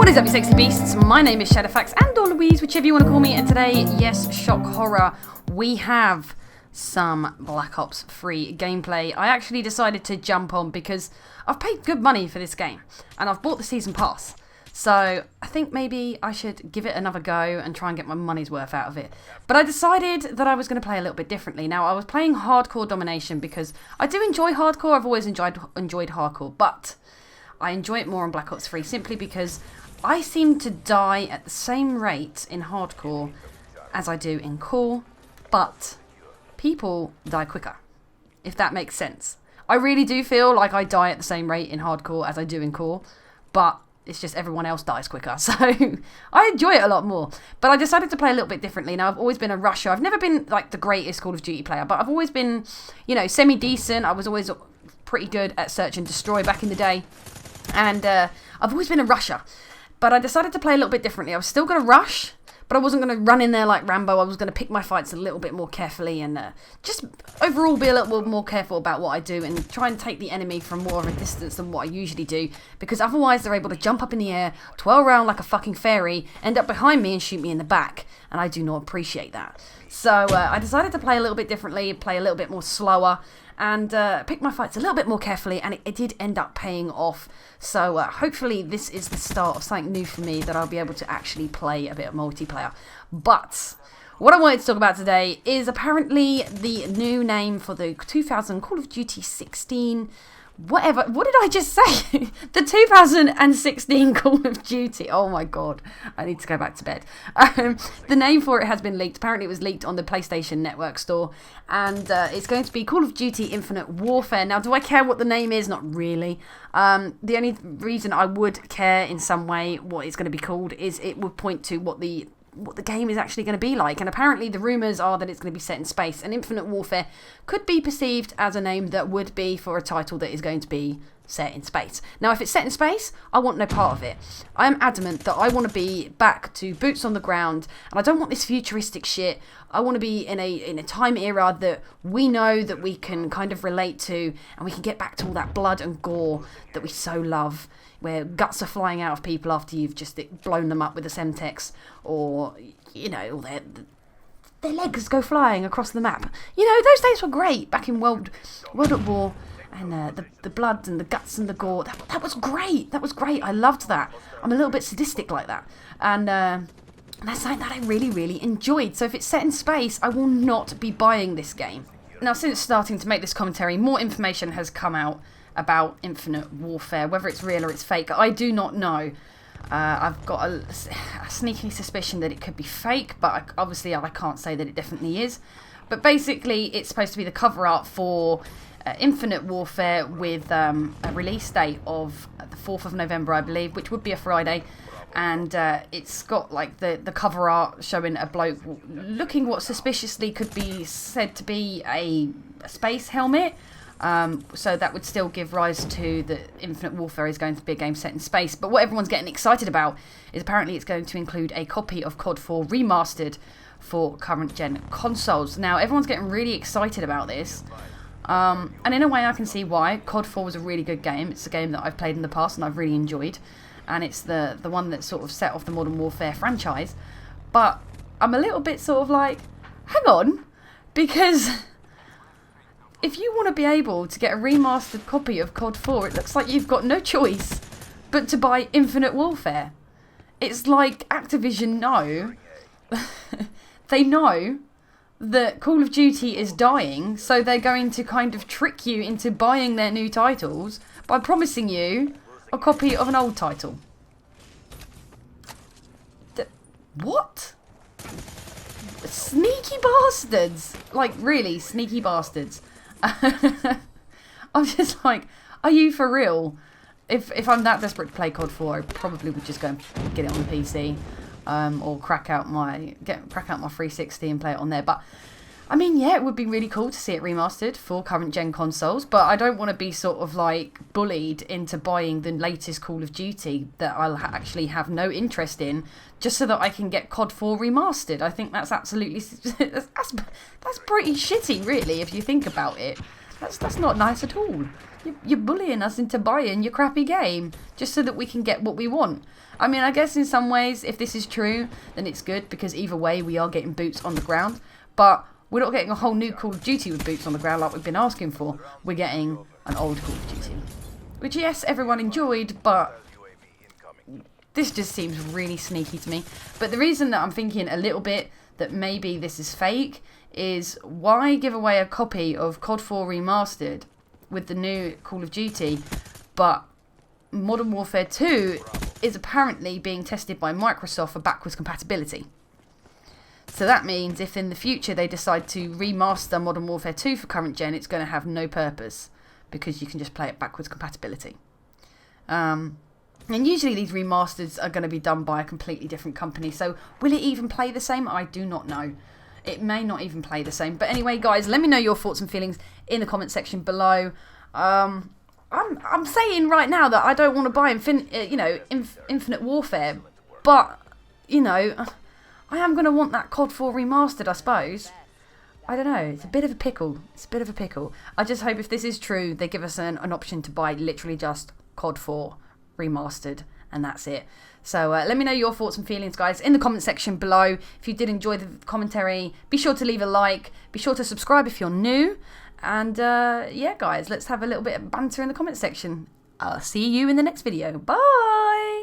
What is up, you sexy beasts? My name is Shadowfax, or Louise, whichever you want to call me, and today, yes, shock horror, we have some Black Ops 3 gameplay. I actually decided to jump on because I've paid good money for this game, and I've bought the season pass. So I think maybe I should give it another go and try and get my money's worth out of it. But I decided that I was going to play a little bit differently. Now, I was playing hardcore domination because I do enjoy hardcore. I've always enjoyed hardcore, but I enjoy it more on Black Ops 3 simply because I seem to die at the same rate in hardcore as I do in core, but people die quicker, if that makes sense. I really do feel like I die at the same rate in hardcore as I do in core, but it's just everyone else dies quicker, so I enjoy it a lot more. But I decided to play a little bit differently. Now, I've always been a rusher. I've never been like the greatest Call of Duty player, but I've always been, you know, semi-decent. I was always pretty good at search and destroy back in the day, and I've always been a rusher. But I decided to play a little bit differently. I was still going to rush, but I wasn't going to run in there like Rambo. I was going to pick my fights a little bit more carefully and just overall be a little bit more careful about what I do and try and take the enemy from more of a distance than what I usually do, because otherwise they're able to jump up in the air, twirl around like a fucking fairy, end up behind me and shoot me in the back, and I do not appreciate that. So I decided to play a little bit differently, play a little bit more slower, and pick my fights a little bit more carefully, and it did end up paying off. So hopefully this is the start of something new for me that I'll be able to actually play a bit of multiplayer. But what I wanted to talk about today is apparently the new name for the 2000 Call of Duty 16... whatever, what did I just say? The 2016 Call of Duty. Oh my god, I need to go back to bed. The name for it has been leaked. Apparently it was leaked on the PlayStation Network store, and it's going to be Call of Duty Infinite Warfare. Now, do I care what the name is? Not really. The only reason I would care in some way what it's going to be called is it would point to what the game is actually going to be like. And apparently the rumours are that it's going to be set in space, and Infinite Warfare could be perceived as a name that would be for a title that is going to be set in space. Now, if it's set in space, I want no part of it. I am adamant that I want to be back to boots on the ground, and I don't want this futuristic shit. I want to be in a time era that we know that we can kind of relate to, and we can get back to all that blood and gore that we so love, where guts are flying out of people after you've just blown them up with a Semtex, or, you know, their legs go flying across the map. You know, those days were great back in World at War, and the blood and the guts and the gore. That was great. That was great. I loved that. I'm a little bit sadistic like that, and that's something that I really, really enjoyed. So if it's set in space, I will not be buying this game. Now, since starting to make this commentary, more information has come out about Infinite Warfare. Whether it's real or it's fake, I do not know. I've got a sneaky suspicion that it could be fake, but obviously I can't say that it definitely is. But basically, it's supposed to be the cover art for Infinite Warfare with a release date of the 4th of November, I believe, which would be a Friday. And it's got like the cover art showing a bloke looking what suspiciously could be said to be a space helmet. So that would still give rise to the Infinite Warfare is going to be a game set in space. But what everyone's getting excited about is apparently it's going to include a copy of COD4 Remastered for current gen consoles. Now, everyone's getting really excited about this. And in a way I can see why. COD4 was a really good game. It's a game that I've played in the past and I've really enjoyed. And it's the one that sort of set off the Modern Warfare franchise. But I'm a little bit sort of like, hang on, because if you want to be able to get a remastered copy of COD 4, it looks like you've got no choice but to buy Infinite Warfare. It's like Activision know, they know that Call of Duty is dying, so they're going to kind of trick you into buying their new titles by promising you a copy of an old title. What? Sneaky bastards! Like, really, sneaky bastards. I'm just like, are you for real? If I'm that desperate to play COD 4, I probably would just go and get it on the PC, or crack out my 360 and play it on there. But I mean, yeah, it would be really cool to see it remastered for current gen consoles, but I don't want to be sort of like bullied into buying the latest Call of Duty that I'll actually have no interest in, just so that I can get COD 4 remastered. I think that's absolutely that's pretty shitty, really, if you think about it. That's not nice at all. You're bullying us into buying your crappy game just so that we can get what we want. I mean, I guess in some ways, if this is true, then it's good, because either way, we are getting boots on the ground. But we're not getting a whole new Call of Duty with boots on the ground like we've been asking for. We're getting an old Call of Duty, which, yes, everyone enjoyed, but this just seems really sneaky to me. But the reason that I'm thinking a little bit that maybe this is fake is, why give away a copy of COD4 Remastered with the new Call of Duty, but Modern Warfare 2 is apparently being tested by Microsoft for backwards compatibility. So that means if in the future they decide to remaster Modern Warfare 2 for current gen, it's going to have no purpose, because you can just play it backwards compatibility. And usually these remasters are going to be done by a completely different company, so will it even play the same? I do not know. It may not even play the same. But anyway, guys, let me know your thoughts and feelings in the comment section below. I'm saying right now that I don't want to buy Infinite Warfare, but I am going to want that COD4 Remastered, I suppose. I don't know. It's a bit of a pickle. It's a bit of a pickle. I just hope if this is true, they give us an option to buy literally just COD4 Remastered, and that's it. So let me know your thoughts and feelings, guys, in the comment section below. If you did enjoy the commentary, be sure to leave a like. Be sure to subscribe if you're new. And yeah, guys, let's have a little bit of banter in the comment section. I'll see you in the next video. Bye!